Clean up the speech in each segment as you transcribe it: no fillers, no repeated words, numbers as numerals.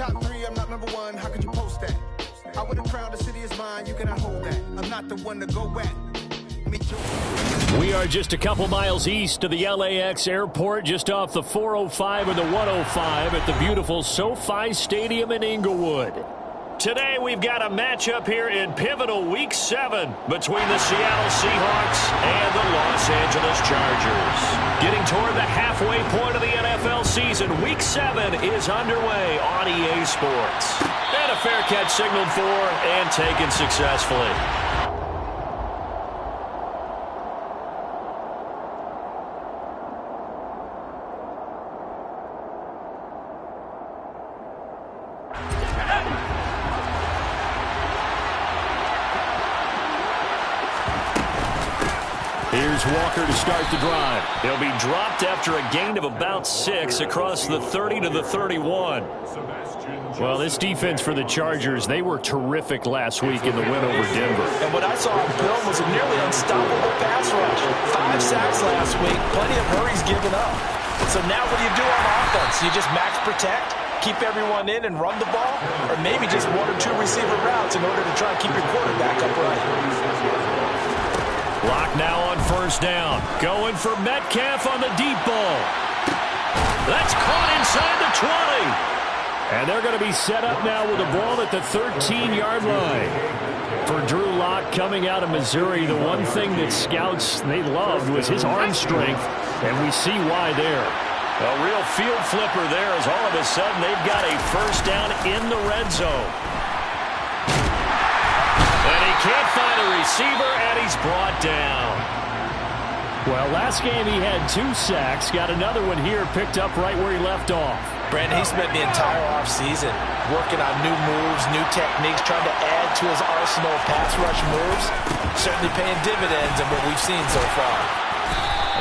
top 3, I'm not number 1. How could you post that? I would have crowned the city is mine. You cannot hold that. I'm not the one to go at. Me too. We are just a couple miles east of the LAX airport, just off the 405 and the 105 at the beautiful SoFi Stadium in Inglewood. Today we've got a matchup here in pivotal Week 7 between the Seattle Seahawks and the Los Angeles Chargers. Getting toward the halfway point of the NFL season, Week 7 is underway on EA Sports. And a fair catch signaled for and taken successfully. Here's Walker to start the drive. He'll be dropped after a gain of about 6 across the 30 to the 31. Well, this defense for the Chargers, they were terrific last week in the win over Denver. And what I saw on film was a nearly unstoppable pass rush. 5 sacks last week, plenty of hurries given up. So now what do you do on offense? You just max protect, keep everyone in and run the ball, or maybe just 1 or 2 receiver routes in order to try and keep your quarterback upright. Lock now on first down. Going for Metcalf on the deep ball. That's caught inside the 20. And they're going to be set up now with the ball at the 13-yard line. For Drew Lock coming out of Missouri, the one thing that scouts they loved was his arm strength, and we see why there. A real field flipper there as all of a sudden they've got a first down in the red zone. And he can't find a receiver, and he's brought down. Well, last game he had 2 sacks. Got another one here, picked up right where he left off. Brandon, he spent the entire offseason working on new moves, new techniques, trying to add to his arsenal of pass rush moves. Certainly paying dividends in what we've seen so far.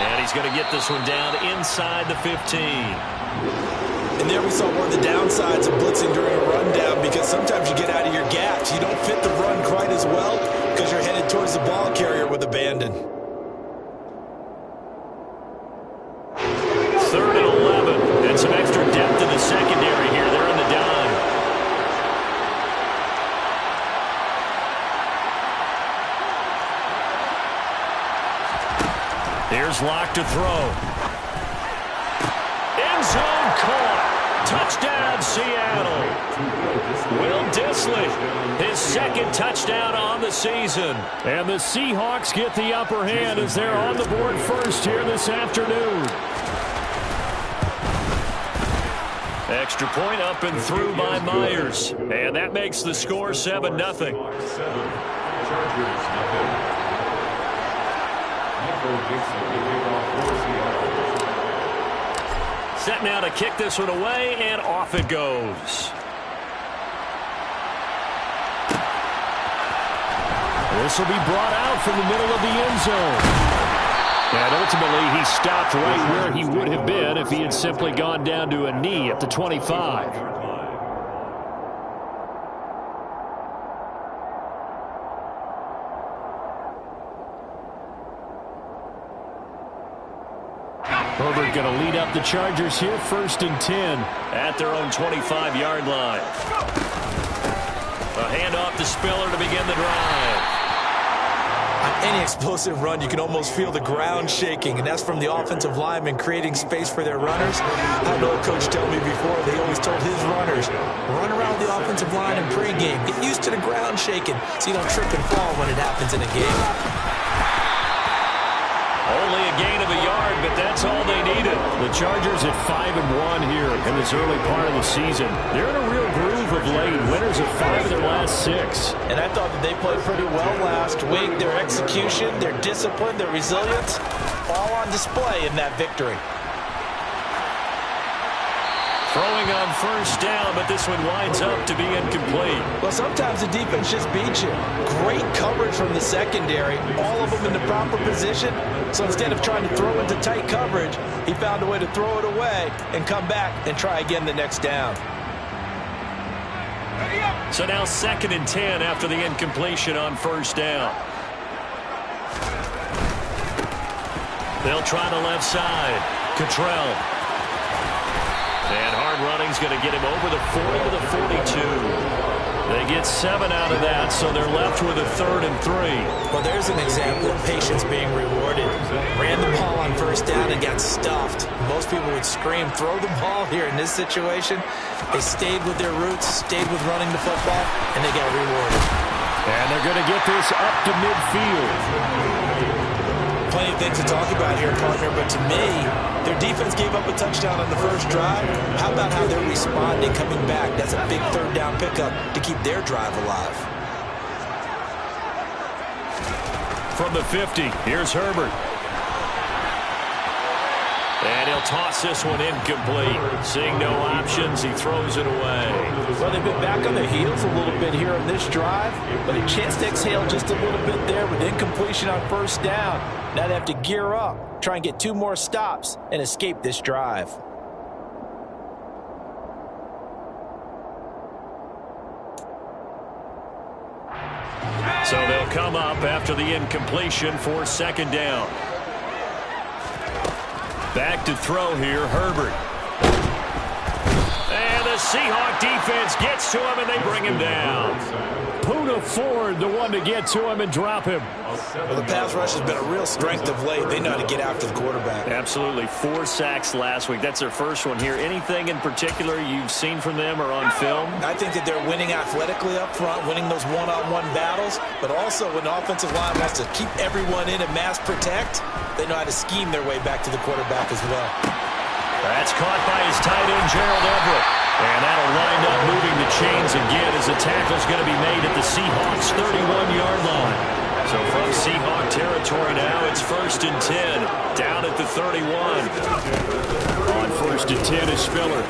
And he's going to get this one down inside the 15. And there we saw one of the downsides of blitzing during a rundown, because sometimes you get out of your gaps. You don't fit the run quite as well because you're headed towards the ball carrier with abandon. 3rd and 11. And some extra depth in the secondary here. They're in the dime. Here's Lock to throw. End zone caught. Touchdown, Seattle. Will Dissly, his 2nd touchdown on the season. And the Seahawks get the upper hand as they're on the board first here this afternoon. Extra point up and through by Myers. And that makes the score 7-0. Set now to kick this one away, and off it goes. This will be brought out from the middle of the end zone. And ultimately, he stopped right where he would have been if he had simply gone down to a knee at the 25. Herbert going to lead up the Chargers here, 1st and 10 at their own 25-yard line. A handoff to Spiller to begin the drive. On any explosive run, you can almost feel the ground shaking, and that's from the offensive linemen creating space for their runners. I had an old coach tell me before, they always told his runners, run around the offensive line in pregame. Get used to the ground shaking so you don't trip and fall when it happens in a game. Only a gain of a yard, but that's all they needed. The Chargers at 5-1 here in this early part of the season. They're in a real groove of late. Winners of 5 of their last 6. And I thought that they played pretty well last week. Their execution, their discipline, their resilience, all on display in that victory. Throwing on first down, but this one winds up to be incomplete. Well, sometimes the defense just beats you. Great coverage from the secondary, all of them in the proper position. So instead of trying to throw into tight coverage, he found a way to throw it away and come back and try again the next down. So now 2nd and 10 after the incompletion on first down. They'll try the left side. Cottrell. And hard running's going to get him over the 40 to the 42. They get 7 out of that, so they're left with a 3rd and 3. Well, there's an example of patience being rewarded. Ran the ball on first down and got stuffed. Most people would scream, throw the ball here in this situation. They stayed with their roots, stayed with running the football, and they got rewarded. And they're going to get this up to midfield. Plenty of things to talk about here, partner, but to me, their defense gave up a touchdown on the first drive. How about how they're responding, coming back? That's a big 3rd down pickup to keep their drive alive. From the 50, here's Herbert. And he'll toss this one incomplete. Seeing no options, he throws it away. Well, they've been back on their heels a little bit here on this drive, but a chance to exhale just a little bit there with incompletion on first down. Now they have to gear up, try and get 2 more stops, and escape this drive. So they'll come up after the incompletion for 2nd down. Back to throw here, Herbert. And the Seahawk defense gets to him, and they bring him down. Poona Ford, the one to get to him and drop him. Well, the pass rush has been a real strength of late. They know how to get after the quarterback. Absolutely. 4 sacks last week. That's their first one here. Anything in particular you've seen from them or on film? I think that they're winning athletically up front, winning those one-on-one battles, but also when the offensive line wants to keep everyone in and mass protect, they know how to scheme their way back to the quarterback as well. That's caught by his tight end, Gerald Everett. And that'll wind up moving the chains again as the tackle's going to be made at the Seahawks' 31-yard line. So from Seahawk territory now, it's 1st and 10, down at the 31. On 1st and 10 is Spiller.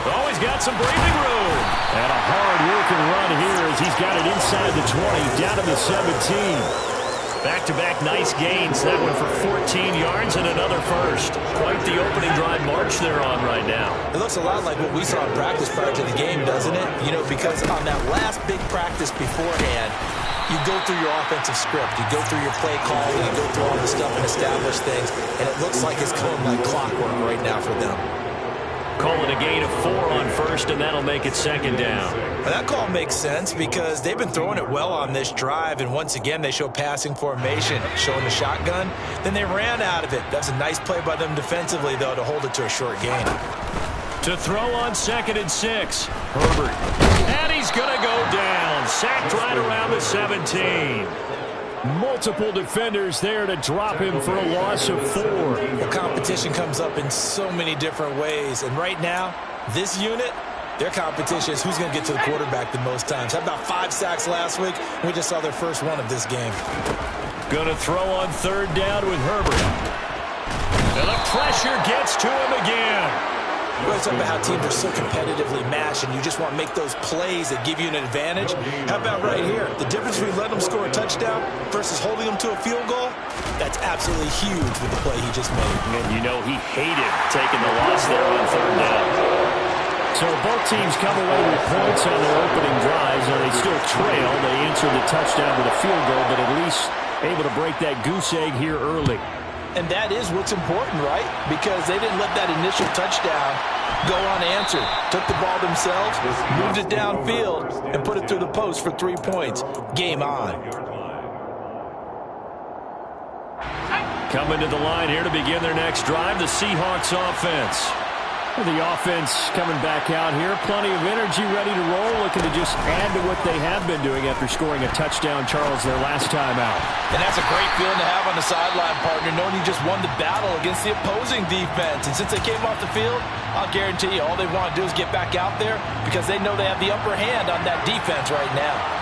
Oh, he's got some breathing room. And a hard-working run here as he's got it inside the 20, down to the 17. Back-to-back nice gains. That one for 14 yards and another first. Quite the opening drive march they're on right now. It looks a lot like what we saw in practice prior to the game, doesn't it? You know, because on that last big practice beforehand, you go through your offensive script. You go through your play call. You go through all the stuff and establish things. And it looks like it's going like clockwork right now for them. Call it a gain of 4 on first, and that'll make it 2nd down. Well, that call makes sense because they've been throwing it well on this drive, and once again they show passing formation, showing the shotgun. Then they ran out of it. That's a nice play by them defensively, though, to hold it to a short gain. To throw on 2nd and 6, Herbert. And he's going to go down. Sacked right around the 17. Multiple defenders there to drop him for a loss of 4. The competition comes up in so many different ways. And right now, this unit, their competition is who's going to get to the quarterback the most times. How about 5 sacks last week? We just saw their first one of this game. Going to throw on 3rd down with Herbert. And the pressure gets to him again. We're talking about how teams are so competitively matched, and you just want to make those plays that give you an advantage. How about right here? The difference between letting them score a touchdown versus holding them to a field goal, that's absolutely huge with the play he just made. And you know he hated taking the loss there on 3rd down. So both teams come away with points on their opening drives, and they still trail. They answer the touchdown with a field goal, but at least able to break that goose egg here early. And that is what's important, right? Because they didn't let that initial touchdown go unanswered. Took the ball themselves, moved it downfield, and put it through the post for 3 points. Game on. Coming to the line here to begin their next drive, the Seahawks offense. The offense coming back out here. Plenty of energy, ready to roll, looking to just add to what they have been doing after scoring a touchdown, Charles, their last time out. And that's a great feeling to have on the sideline, partner, knowing you just won the battle against the opposing defense. And since they came off the field, I'll guarantee you all they want to do is get back out there because they know they have the upper hand on that defense right now.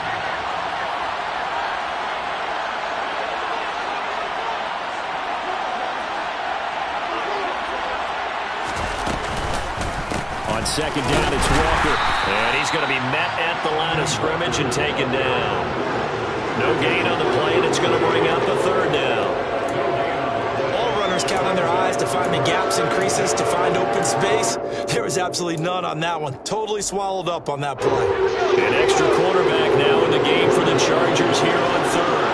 On 2nd down, it's Walker. And he's going to be met at the line of scrimmage and taken down. No gain on the play, and it's going to bring up the 3rd down. All runners count on their eyes to find the gaps and creases, to find open space. There was absolutely none on that one. Totally swallowed up on that play. An extra quarterback now in the game for the Chargers here on 3rd.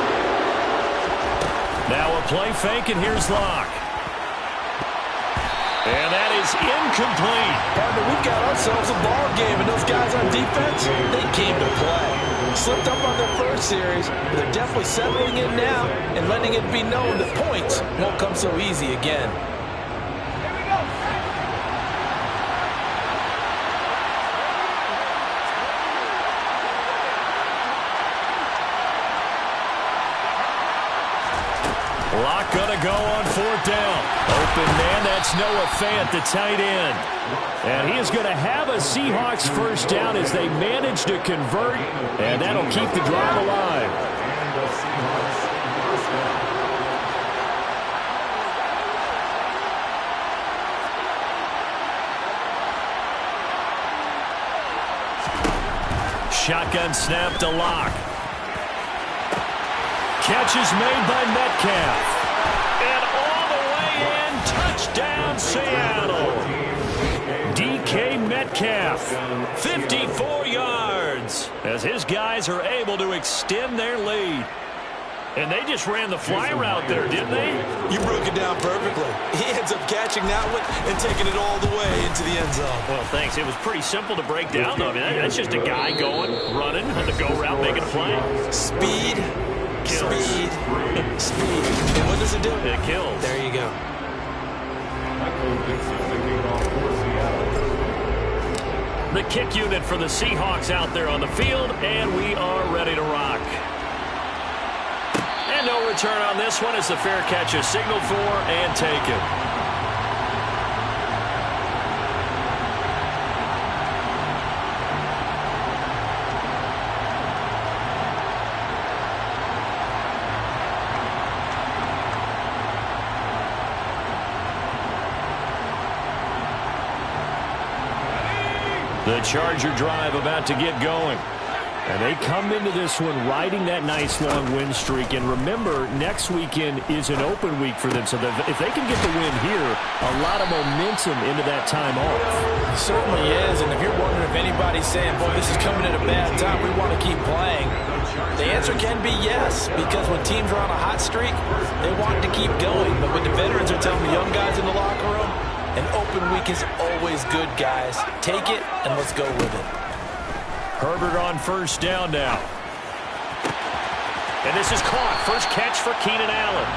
Now a play fake, and here's Locke. And that is is incomplete. Partner, we've got ourselves a ball game, and those guys on defense, they came to play. Slipped up on their first series, but they're definitely settling in now and letting it be known that points won't come so easy again. Lock gonna go on fourth down. Open man, that's Noah Fant, the tight end. And he is going to have a Seahawks first down as they manage to convert, and that'll keep the drive alive. Shotgun snap to Lock. Catch is made by Metcalf. And all the way in, touchdown Seattle. DK Metcalf, 54 yards, as his guys are able to extend their lead. And they just ran the fly route there, didn't they? You broke it down perfectly. He ends up catching that one and taking it all the way into the end zone. Well, thanks. It was pretty simple to break down, though. I mean, that's just a guy going, running on the go route, making a play. Speed. Kills. Speed. Speed. And what does it do? It kills. There you go. The kick unit for the Seahawks out there on the field, and we are ready to rock. And no return on this one as the fair catch is signaled for and taken. The Charger drive about to get going. And they come into this one riding that nice long win streak. And remember, next weekend is an open week for them. So if they can get the win here, a lot of momentum into that time off. It certainly is. And if you're wondering if anybody's saying, boy, this is coming at a bad time, we want to keep playing, the answer can be yes. Because when teams are on a hot streak, they want to keep going. But when the veterans are telling the young guys in the locker room, an open week is always good, guys. Take it, and let's go with it. Herbert on first down now. And this is caught. First catch for Keenan Allen.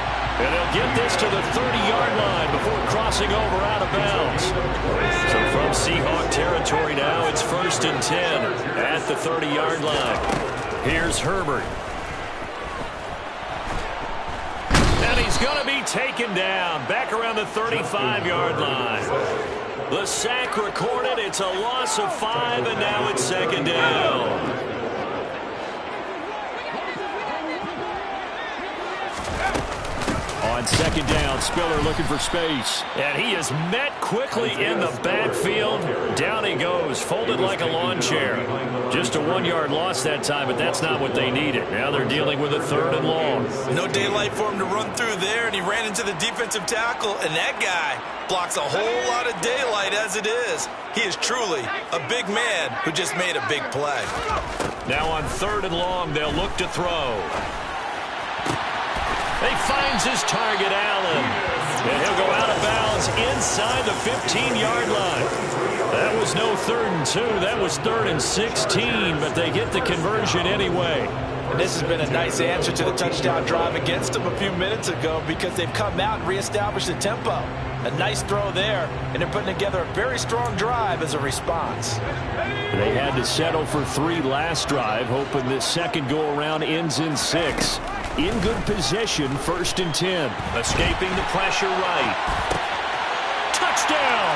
And they'll get this to the 30-yard line before crossing over out of bounds. So from Seahawk territory now, it's 1st and 10 at the 30-yard line. Here's Herbert. And he's going to be taken down back around the 35-yard line. The sack recorded. It's a loss of 5, and now it's 2nd down. On 2nd down, Spiller looking for space. And he is met quickly in the backfield. Down he goes, folded like a lawn chair. Just a 1-yard loss that time, but that's not what they needed. Now they're dealing with a 3rd and long. No daylight for him to run through there, and he ran into the defensive tackle, and that guy blocks a whole lot of daylight as it is. He is truly a big man who just made a big play. Now on 3rd and long, they'll look to throw. He finds his target, Allen. And he'll go out of bounds inside the 15-yard line. That was no 3rd and 2. That was 3rd and 16, but they get the conversion anyway. And this has been a nice answer to the touchdown drive against them a few minutes ago because they've come out and reestablished the tempo. A nice throw there, and they're putting together a very strong drive as a response. They had to settle for 3 last drive, hoping this second go-around ends in 6. In good position, 1st and 10. Escaping the pressure right. Touchdown!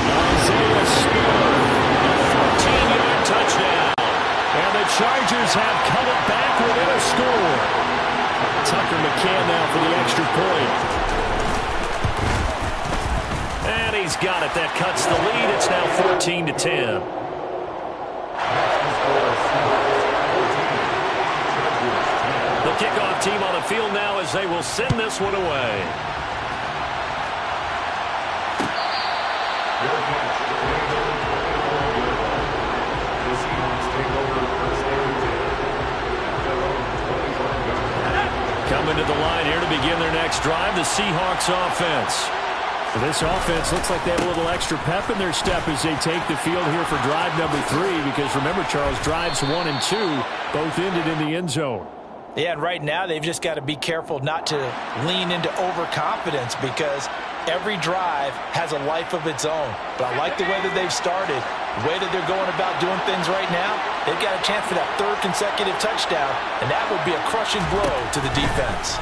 Isaiah Spiller, a 14-yard touchdown. And the Chargers have cut it back within a score. Tucker McCann now for the extra point. And he's got it. That cuts the lead. It's now 14 to 10. The kickoff team on the field now as they will send this one away. Coming to the line here to begin their next drive, the Seahawks offense. This offense looks like they have a little extra pep in their step as they take the field here for drive number 3, because remember, Charles, drives 1 and 2 both ended in the end zone. Yeah, and right now they've just got to be careful not to lean into overconfidence, because every drive has a life of its own. But I like the way that they've started, the way that they're going about doing things right now. They've got a chance for that 3rd consecutive touchdown, and that would be a crushing blow to the defense.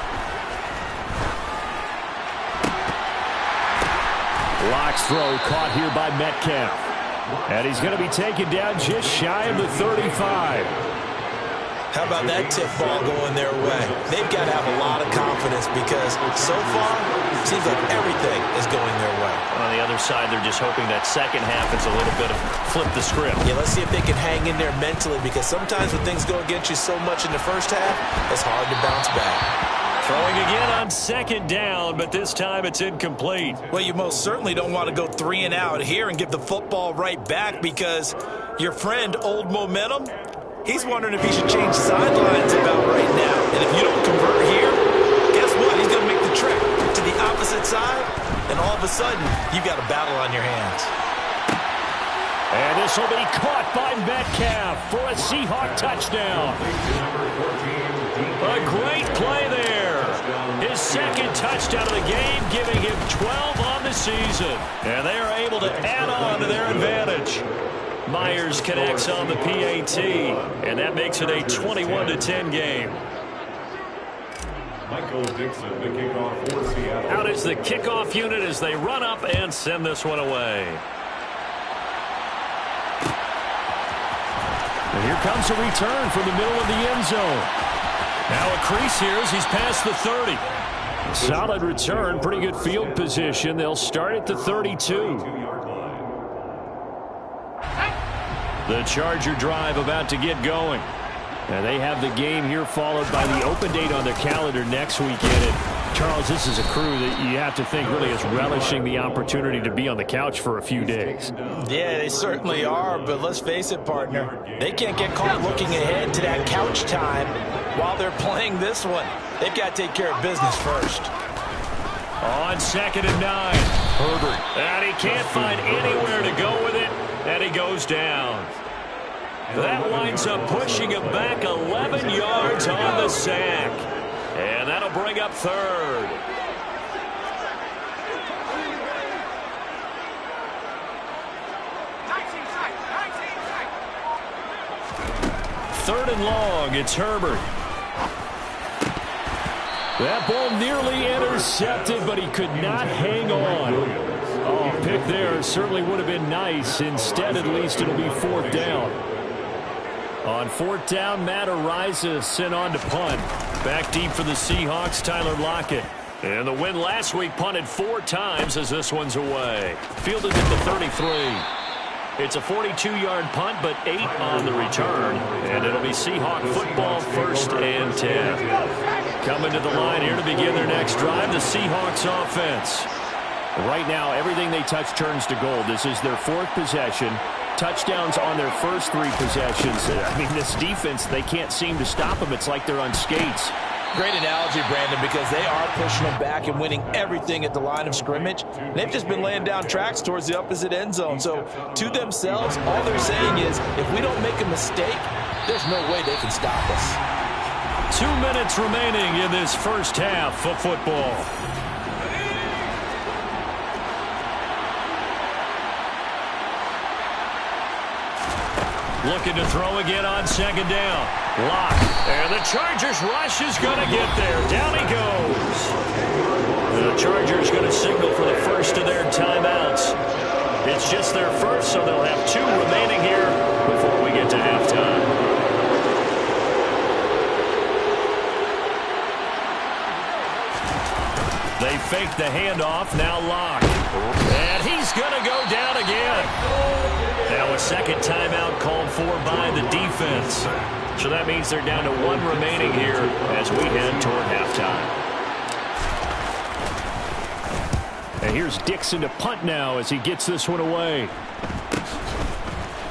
Lock's throw caught here by Metcalf. And he's going to be taken down just shy of the 35. How about that tip ball going their way? They've got to have a lot of confidence, because so far, it seems like everything is going their way. On the other side, they're just hoping that second half is a little bit of flip the script. Yeah, let's see if they can hang in there mentally, because sometimes when things go against you so much in the first half, it's hard to bounce back. Throwing again on second down, but this time it's incomplete. Well, you most certainly don't want to go 3 and out here and give the football right back, because your friend, Old Momentum, he's wondering if he should change sidelines about right now. And if you don't convert here, guess what? He's going to make the trek to the opposite side, and all of a sudden, you've got a battle on your hands. And this will be caught by Metcalf for a Seahawk touchdown. A great play there. His second touchdown of the game, giving him 12 on the season. And they are able to add on to their advantage. Myers connects on the PAT, and that makes it a 21-10 game. Out is the kickoff unit as they run up and send this one away. And here comes a return from the middle of the end zone. Now a crease here as he's past the 30. Solid return, pretty good field position. They'll start at the 32. The Charger drive about to get going. And they have the game here followed by the open date on their calendar next weekend. And Charles, this is a crew that you have to think really is relishing the opportunity to be on the couch for a few days. Yeah, they certainly are, but let's face it, partner. They can't get caught looking ahead to that couch time while they're playing this one. They've got to take care of business first. On 2nd and 9, Herbert. And he can't find anywhere to go with it, and he goes down. That winds up pushing him back 11 yards on the sack. And that'll bring up 3rd. Third and long, it's Herbert. That ball nearly intercepted, but he could not hang on. Oh, pick there certainly would have been nice. Instead, at least it'll be 4th down. On 4th down, Matt Araiza sent on to punt. Back deep for the Seahawks, Tyler Lockett. And the win last week punted 4 times as this one's away. Fielded at the 33. It's a 42-yard punt, but 8 on the return. And it'll be Seahawk football, 1st and 10. Coming to the line here to begin their next drive, the Seahawks offense. Right now, everything they touch turns to gold. This is their 4th possession. Touchdowns on their first 3 possessions. I mean, this defense, they can't seem to stop them. It's like they're on skates. Great analogy, Brandon, because they are pushing them back and winning everything at the line of scrimmage. They've just been laying down tracks towards the opposite end zone. So, to themselves, all they're saying is, if we don't make a mistake, there's no way they can stop us. 2 minutes remaining in this first half of football. Looking to throw again on 2nd down. Lock. And the Chargers rush is going to get there. Down he goes. The Chargers going to signal for the first of their timeouts. It's just their first, so they'll have 2 remaining here before we get to halftime. They fake the handoff. Now Lock. And he's going to go down again. Now a second timeout called for by the defense. So that means they're down to 1 remaining here as we head toward halftime. And here's Dixon to punt now as he gets this one away.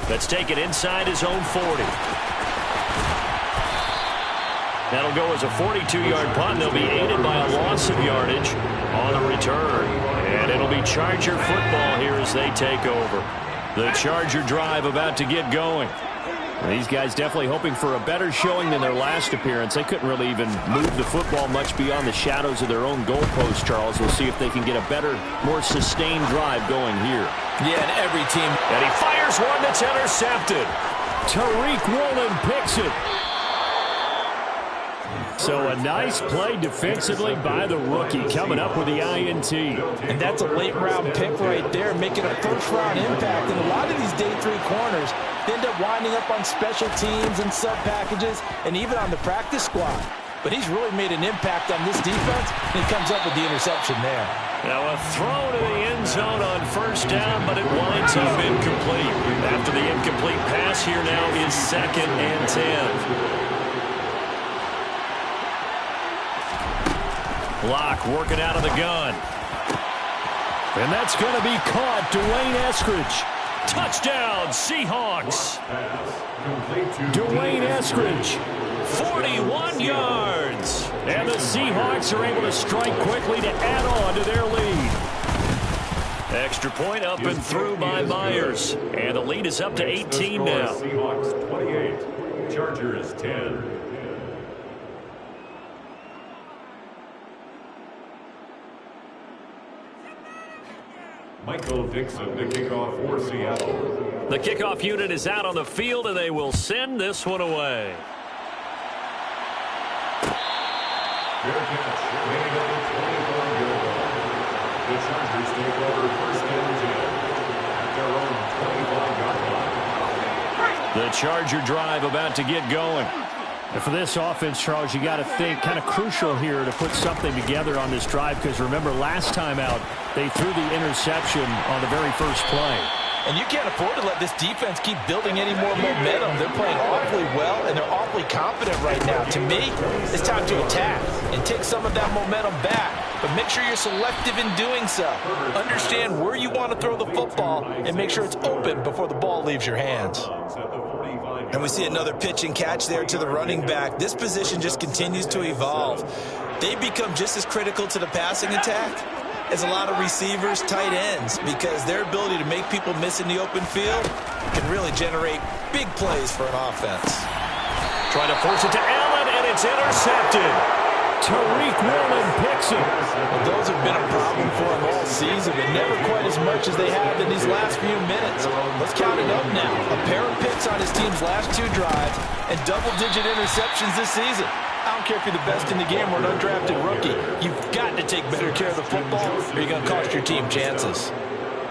Let's take it inside his own 40. That'll go as a 42-yard punt. They'll be aided by a loss of yardage on the return. And it'll be Charger football here as they take over. The Charger drive about to get going. These guys definitely hoping for a better showing than their last appearance. They couldn't really even move the football much beyond the shadows of their own goalpost, Charles. We'll see if they can get a better, more sustained drive going here. Yeah, and every team. And he fires one that's intercepted. Tariq Woolen picks it. So a nice play defensively by the rookie, coming up with the INT. And that's a late-round pick right there, making a first-round impact. And a lot of these day 3 corners end up winding up on special teams and sub-packages and even on the practice squad. But he's really made an impact on this defense, and he comes up with the interception there. Now a throw to the end zone on first down, but it winds up incomplete. After the incomplete pass, here now is 2nd and 10. Block working out of the gun. And that's going to be caught. Dwayne Eskridge. Touchdown, Seahawks. Dwayne Eskridge, 41 yards. And the Seahawks are able to strike quickly to add on to their lead. Extra point up and through by Myers. And the lead is up to 18 now. Seahawks 28, Chargers 10. Michael Dixon, the kickoff for Seattle. The kickoff unit is out on the field, and they will send this one away. Fair catch, made at the 24-yard line. The Chargers take over 1st and 10 at their own 25-yard line. The Charger drive about to get going. And for this offense, Charles, you got to think kind of crucial here to put something together on this drive, because remember last time out they threw the interception on the very first play. And you can't afford to let this defense keep building any more momentum. They're playing awfully well, and they're awfully confident right now. To me, it's time to attack and take some of that momentum back. But make sure you're selective in doing so. Understand where you want to throw the football and make sure it's open before the ball leaves your hands. And we see another pitch and catch there to the running back. This position just continues to evolve. They become just as critical to the passing attack as a lot of receivers, tight ends, because their ability to make people miss in the open field can really generate big plays for an offense. Trying to force it to Allen, and it's intercepted. Tariq Woolen picks it. Well, those have been a problem for him all season, but never quite as much as they have in these last few minutes. Let's count it up now. A pair of picks on his team's last 2 drives and double-digit interceptions this season. I don't care if you're the best in the game or an undrafted rookie. You've got to take better care of the football, or you're going to cost your team chances.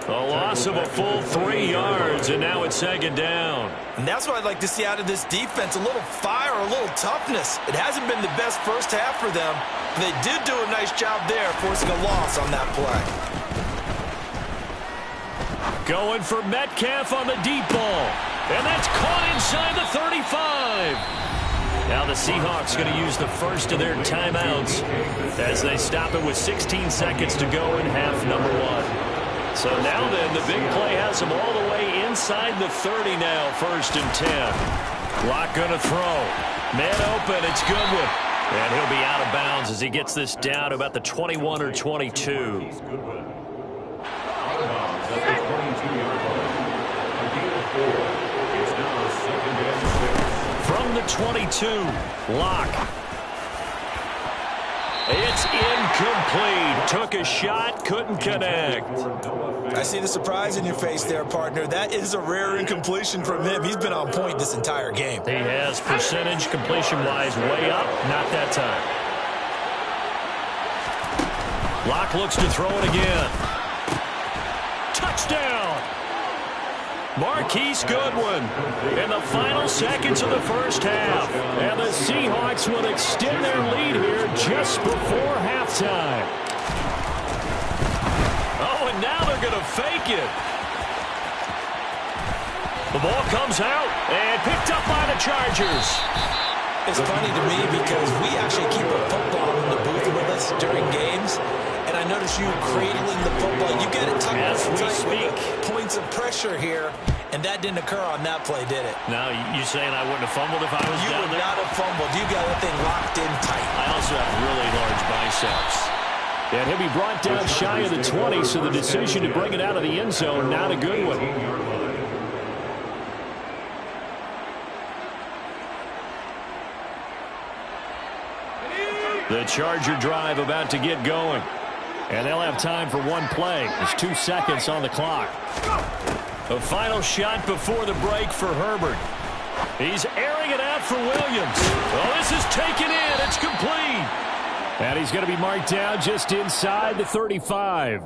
A loss of a full 3 yards, and now it's 2nd down. And that's what I'd like to see out of this defense, a little fire, a little toughness. It hasn't been the best first half for them, but they did do a nice job there, forcing a loss on that play. Going for Metcalf on the deep ball, and that's caught inside the 35. Now the Seahawks going to use the first of their timeouts as they stop it with 16 seconds to go in half number 1. So now then, the big play has him all the way inside the 30 now, 1st and 10. Lock going to throw. Man open, it's Goodwin. And he'll be out of bounds as he gets this down to about the 21 or 22. Out of bounds at the 22-yard line. A gain of 4. It's now 2nd and 6. From the 22, Lock. It's incomplete. Took a shot, couldn't connect. I see the surprise in your face there, partner. That is a rare incompletion from him. He's been on point this entire game. He has percentage completion-wise way up. Not that time. Locke looks to throw it again. Touchdown! Marquise Goodwin in the final seconds of the first half. And the Seahawks will extend their lead here just before halftime. Oh, and now they're going to fake it. The ball comes out and picked up by the Chargers. It's funny to me because we actually keep a football in the booth with us during games. And I notice you cradling the football. You get it tucked as we speak. Points of pressure here. And that didn't occur on that play, did it? Now, you saying I wouldn't have fumbled if I was You down would there? not have fumbled. You got that thing locked in tight. I also have really large biceps. And he'll be brought down shy of the 20, so the decision to bring it out of the end zone, not a good one. The Charger drive about to get going. And they'll have time for one play. There's 2 seconds on the clock. A final shot before the break for Herbert. He's airing it out for Williams. Oh, this is taken in. It's complete. And he's going to be marked down just inside the 35.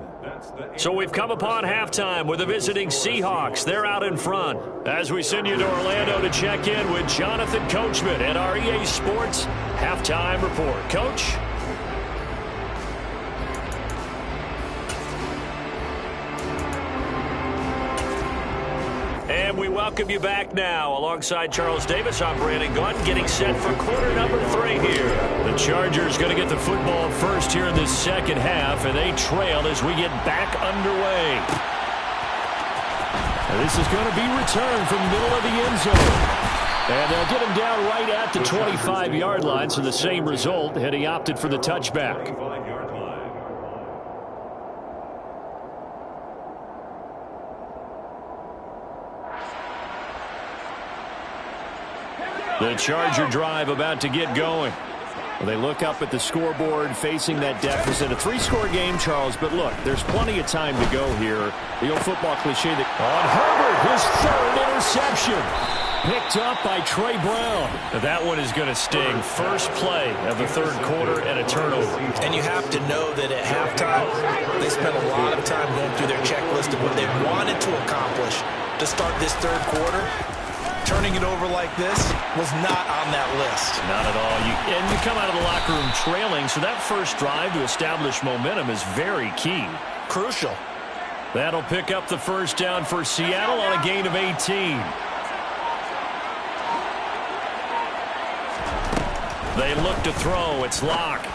So we've come upon halftime with the visiting Seahawks. They're out in front. As we send you to Orlando to check in with Jonathan Coachman at our EA Sports Halftime Report. Coach? And we welcome you back now. Alongside Charles Davis, I'm Brandon Gunn, getting set for quarter number 3 here. The Chargers going to get the football first here in this second half, and they trail as we get back underway. And this is going to be returned from the middle of the end zone. And they'll get him down right at the 25-yard line, so the same result, and he opted for the touchback. The Charger drive about to get going. Well, they look up at the scoreboard facing that deficit. A 3-score game, Charles, but look, there's plenty of time to go here. The old football cliche that on Herbert, his 3rd interception. Picked up by Trey Brown. That one is going to sting. First play of the 3rd quarter and a turnover. And you have to know that at halftime, they spent a lot of time going through their checklist of what they wanted to accomplish to start this 3rd quarter. Turning it over like this was not on that list. Not at all. And you come out of the locker room trailing, so that first drive to establish momentum is very key. Crucial. That'll pick up the first down for Seattle on a gain of 18. They look to throw. It's Locke.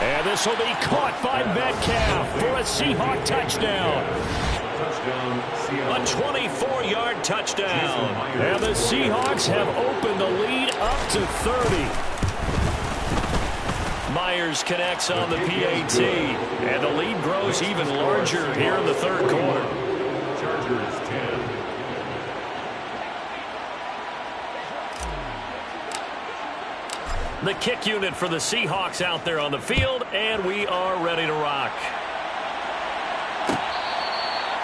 And this will be caught by Metcalf for a Seahawk touchdown. A 24-yard touchdown. And the Seahawks have opened the lead up to 30. Myers connects on the PAT. And the lead grows even larger here in the 3rd quarter. Chargers 10. The kick unit for the Seahawks out there on the field, and we are ready to rock.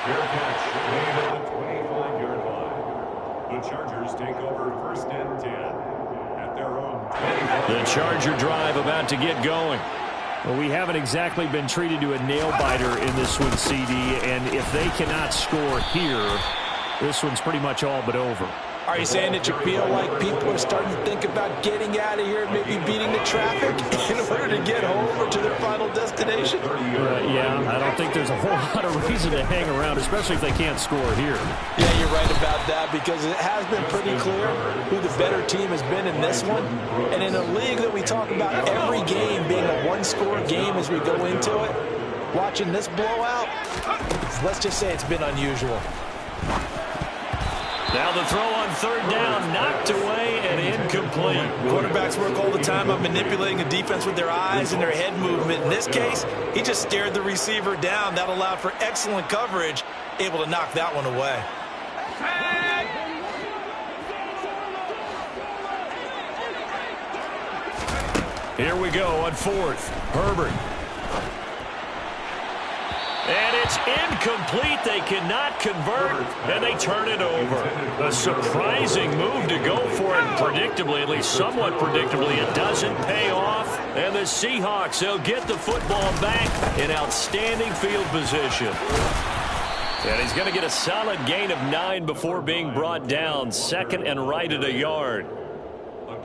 Fair catch, made at the 25-yard line. The Chargers take over 1st and 10 at their own 25. The Charger drive about to get going. Well, we haven't exactly been treated to a nail-biter in this one, CD, and if they cannot score here, this one's pretty much all but over. Are you saying that you feel like people are starting to think about getting out of here, maybe beating the traffic in order to get home or to their final destination? Yeah, I don't think there's a whole lot of reason to hang around, especially if they can't score here. Yeah, you're right about that, because it has been pretty clear who the better team has been in this one. And in a league that we talk about every game being a 1-score game as we go into it, watching this blowout, let's just say it's been unusual. Now the throw on 3rd down, knocked away and incomplete. Quarterbacks work all the time on manipulating a defense with their eyes and their head movement. In this case, he just stared the receiver down. That allowed for excellent coverage, able to knock that one away. Here we go on 4th. Herbert. And it's incomplete. They cannot convert, and they turn it over. A surprising move to go for it. Predictably, at least somewhat predictably, it doesn't pay off. And the Seahawks, they'll get the football back in outstanding field position. And he's going to get a solid gain of 9 before being brought down. 2nd and right at a yard.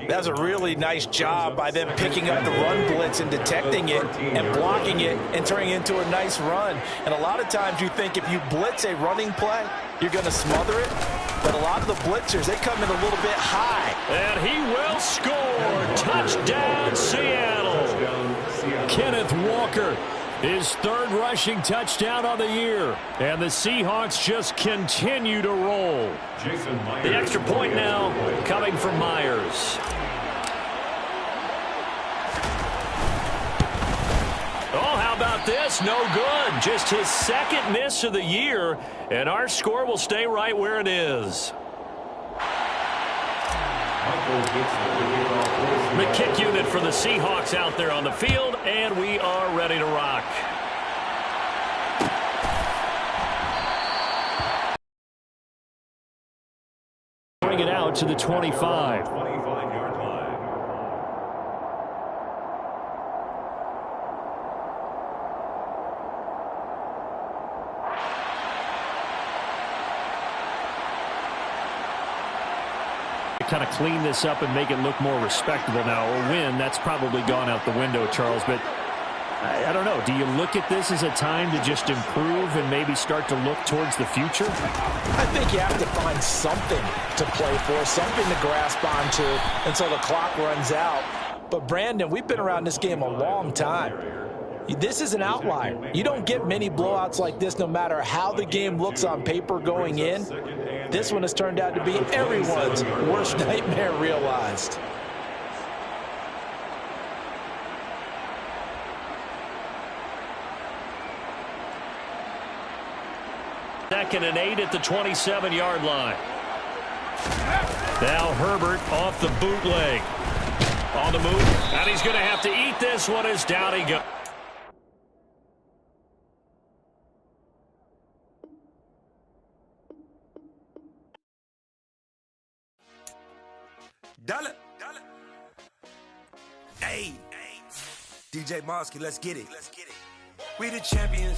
That's a really nice job by them picking up the run blitz and detecting it and blocking it and turning it into a nice run. And a lot of times you think if you blitz a running play, you're going to smother it. But a lot of the blitzers, they come in a little bit high. And he will score. Touchdown, Seattle. Kenneth Walker His third rushing touchdown of the year. And the Seahawks just continue to roll. The extra point now coming from Myers. Oh, how about this? No good. Just his second miss of the year. And our score will stay right where it is. The kick unit for the Seahawks out there on the field, and we are ready to rock. Bring it out to the 25. Kind of clean this up and make it look more respectable now. A win, that's probably gone out the window, Charles, but I don't know. Do you look at this as a time to just improve and maybe start to look towards the future? I think you have to find something to play for, something to grasp onto until the clock runs out. But, Brandon, we've been around this game a long time. This is an outlier. You don't get many blowouts like this no matter how the game looks on paper going in. This one has turned out to be everyone's worst nightmare realized. Second and 8 at the 27-yard line. Now Herbert off the bootleg. On the move, and he's going to have to eat this one as down he goes. Dollar. Hey. DJ Mosky, let's get it. We the champions.